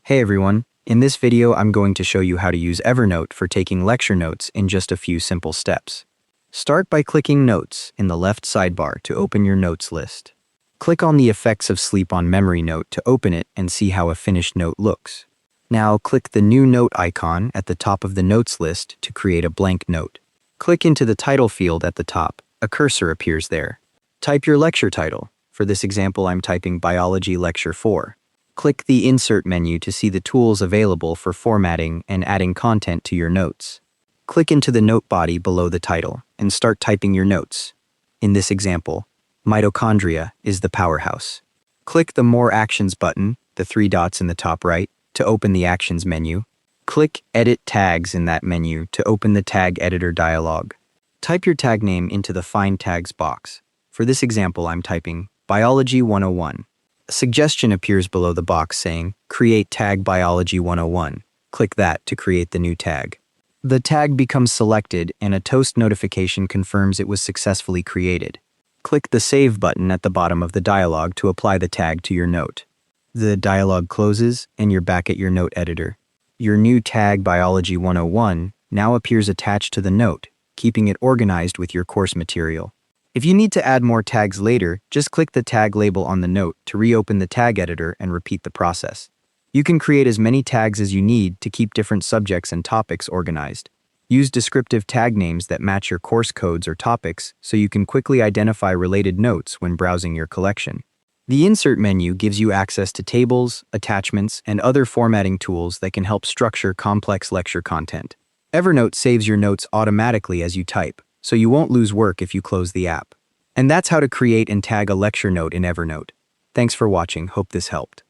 Hey everyone, in this video I'm going to show you how to use Evernote for taking lecture notes in just a few simple steps. Start by clicking Notes in the left sidebar to open your notes list. Click on the Effects of Sleep on Memory note to open it and see how a finished note looks. Now click the New Note icon at the top of the notes list to create a blank note. Click into the title field at the top. A cursor appears there. Type your lecture title. For this example, I'm typing Biology Lecture 4. Click the Insert menu to see the tools available for formatting and adding content to your notes. Click into the note body below the title and start typing your notes. In this example, mitochondria is the powerhouse. Click the More Actions button, the three dots in the top right, to open the Actions menu. Click Edit Tags in that menu to open the Tag Editor dialog. Type your tag name into the Find Tags box. For this example, I'm typing Biology 101. A suggestion appears below the box saying, Create Tag Biology 101. Click that to create the new tag. The tag becomes selected and a toast notification confirms it was successfully created. Click the Save button at the bottom of the dialog to apply the tag to your note. The dialog closes and you're back at your note editor. Your new tag Biology 101 now appears attached to the note, keeping it organized with your course material. If you need to add more tags later, just click the tag label on the note to reopen the tag editor and repeat the process. You can create as many tags as you need to keep different subjects and topics organized. Use descriptive tag names that match your course codes or topics so you can quickly identify related notes when browsing your collection. The Insert menu gives you access to tables, attachments, and other formatting tools that can help structure complex lecture content. Evernote saves your notes automatically as you type, so you won't lose work if you close the app. And that's how to create and tag a lecture note in Evernote. Thanks for watching, hope this helped.